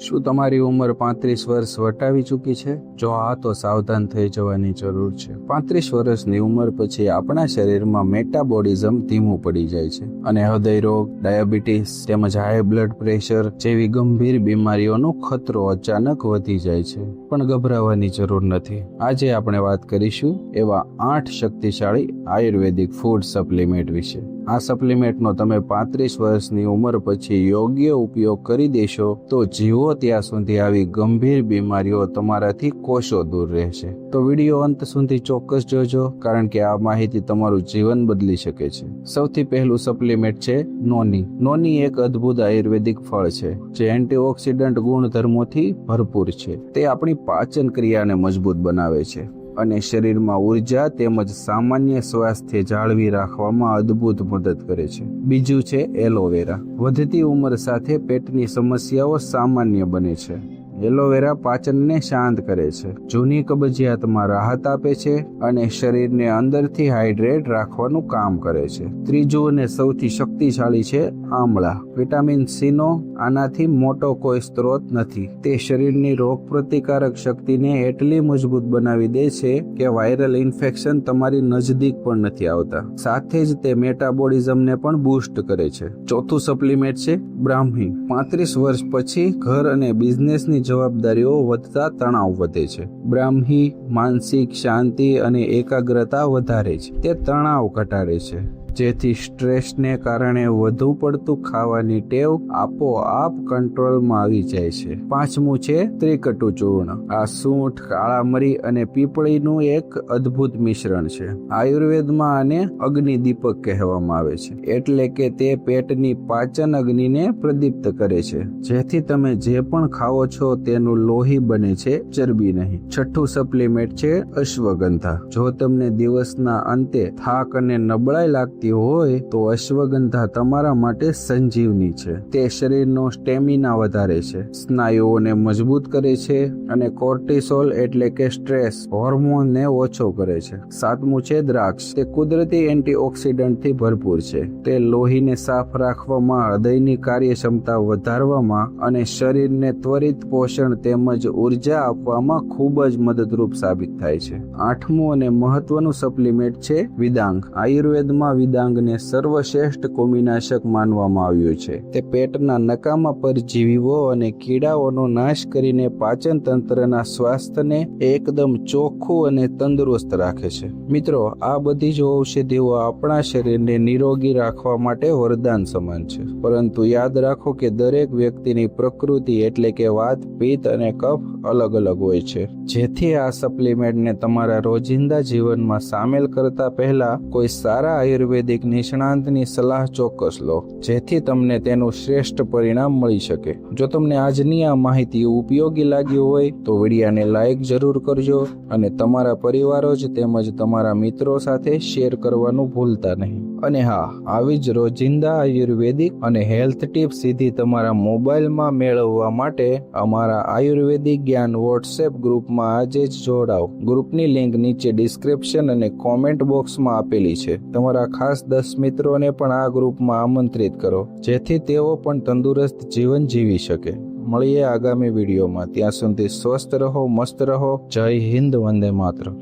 શું તમારી ઉંમર 35 વર્ષ વટાવી ચૂકી છે? જો હા, તો સાવધાન થઈ જવાની જરૂર છે. 35 વર્ષની ઉંમર પછી આપણા શરીરમાં મેટાબોલિઝમ ધીમું પડી જાય છે અને હૃદય રોગ, ડાયાબિટીસ તેમજ હાઈ બ્લડ પ્રેશર જેવી ગંભીર બીમારીઓનો ખતરો અચાનક વધી જાય છે. પણ ગભરાવાની જરૂર નથી. આજે આપણે વાત કરીશું એવા 8 શક્તિશાળી આયુર્વેદિક ફૂડ સપ્લિમેન્ટ વિશે. આ સપ્લિમેન્ટનો તમે 35 વર્ષની ઉંમર પછી યોગ્ય ઉપયોગ કરી દેશો તો જીવો ત્યાં સુધી આવી ગંભીર બીમારીઓ તમારાથી કોષો દૂર રહેશે. તો વિડીયો અંત સુધી ચોક્કસ જોજો, કારણ કે આ માહિતી તમારું જીવન બદલી શકે છે. સૌથી પહેલું સપ્લિમેન્ટ છે નોની. નોની એક અદ્ભુત આયુર્વેદિક ફળ છે જે એન્ટીઓક્સિડન્ટ ગુણધર્મોથી ભરપૂર છે. તે આપણી પાચન ક્રિયાને મજબૂત બનાવે છે અને શરીરમાં ઉર્જા તેમજ સામાન્ય સ્વાસ્થ્ય જાળવી રાખવામાં અદ્ભુત મદદ કરે છે. બીજું છે એલોવેરા. વધતી ઉંમર સાથે પેટની સમસ્યાઓ સામાન્ય બને છે. એલોવેરા પાચનને શાંત કરે છે, જૂની કબજિયાતમાં રાહત આપે છે અને શરીરને અંદરથી હાઇડ્રેટ રાખવાનું કામ કરે છે. ત્રીજું અને સૌથી શક્તિશાળી છે આમળા. વિટામિન સી નો આનાથી મોટો કોઈ સ્ત્રોત નથી. તે શરીરની રોગ પ્રતિકારક શક્તિને એટલી મજબૂત બનાવી દે છે કે વાયરલ ઇન્ફેક્શન તમારી નજદીક પણ નથી આવતા. સાથે જ તે મેટાબોલિઝમને પણ બૂસ્ટ કરે છે. ચોથું સપ્લિમેન્ટ છે બ્રાહ્મી. 35 વર્ષ પછી ઘર અને બિઝનેસની જવાબદારીઓ વધતા તણાવ વધે છે. બ્રાહ્મી માનસિક શાંતિ અને એકાગ્રતા વધારે છે. તે તણાવ ઘટાડે છે, જેથી સ્ટ્રેસને કારણે વધુ પડતું ખાવાની ટેવ આપોઆપ કંટ્રોલમાં આવી જાય છે. પાંચમું છે ત્રિકટુ ચૂર્ણ. આ સૂંઠ, કાળા મરી અને પીપળીનું એક અદ્ભુત મિશ્રણ છે. આયુર્વેદમાં આને અગ્નિ દીપક કહેવામાં આવે છે, એટલે કે તે પેટની પાચન અગ્નિને પ્રદીપ્ત કરે છે, જેથી તમે જે પણ ખાઓ છો તેનું લોહી બને છે, ચરબી નહીં. છઠ્ઠું સપ્લિમેન્ટ છે અશ્વગંધા. જો તમને દિવસના અંતે થાક અને નબળાઈ લાગતી હોય તો અશ્વગંધા તમારા માટે સંજીવની છે. તે શરીરનો સ્ટેમિના વધારે છે, સ્નાયુઓને મજબૂત કરે છે અને કોર્ટિસોલ એટલે કે સ્ટ્રેસ હોર્મોનને ઓછો કરે છે. સાતમું છે દ્રાક્ષ. તે કુદરતી એન્ટીઓક્સિડન્ટથી ભરપૂર છે. તે લોહીને સાફ રાખવામાં, હૃદયની કાર્યક્ષમતા વધારવામાં અને શરીરને ત્વરિત પોષણ તેમજ ઉર્જા આપવામાં ખૂબ જ મદદરૂપ સાબિત થાય છે. આઠમું અને મહત્વનું સપ્લિમેન્ટ છે વિદાંગ. આયુર્વેદમાં વિદાંગને સર્વશ્રેષ્ઠ કોમિનાશક માનવામાં આવ્યું છે. તે પેટના નકામા પરજીવીઓ અને કીડાઓનો નાશ કરીને પાચન તંત્રના સ્વાસ્થ્યને એકદમ ચોખ્ખું અને તંદુરસ્ત રાખે છે. મિત્રો, આ બધી જ ઔષધિઓ આપણા શરીરને નિરોગી રાખવા માટે વરદાન સમાન છે. પરંતુ યાદ રાખો કે દરેક વ્યક્તિની પ્રકૃતિ એટલે કે વાત, પિત્ત અને કફ અલગ અલગ હોય છે. જેથી આ સપ્લિમેન્ટને તમારા રોજિંદા જીવનમાં સામેલ કરતા પહેલા કોઈ સારા આયુર્વેદિક નિષ્ણાંતની સલાહ ચોક્કસ લો, જેથી તમને તેનું શ્રેષ્ઠ પરિણામ મળી શકે. જો તમને આજની આ માહિતી ઉપયોગી લાગી હોય તો વિડીયોને લાઈક જરૂર કરજો અને તમારા પરિવારો જ તેમજ તમારા મિત્રો સાથે શેર કરવાનું ભૂલતા નહીં. અને હા, આવી જ રોજિંદા આયુર્વેદિક અને હેલ્થ ટિપ્સ સીધી તમારા મોબાઈલમાં મેળવવા માટે અમારા આયુર્વેદિક જ્ઞાન વોટ્સએપ ગ્રુપમાં આજે જ જોડાઓ. ગ્રુપની લિંક નીચે ડિસ્ક્રિપ્શન અને કોમેન્ટ બોક્સમાં આપેલી છે. તમારા ખાસ 10 મિત્રોને પણ આ ગ્રુપમાં આમંત્રિત કરો, જેથી તેઓ પણ તંદુરસ્ત જીવન જીવી શકે. મળીએ આગામી વિડીયોમાં. ત્યાં સુધી સ્વસ્થ રહો, મસ્ત રહો. જય હિન્દ, વંદે માતરમ.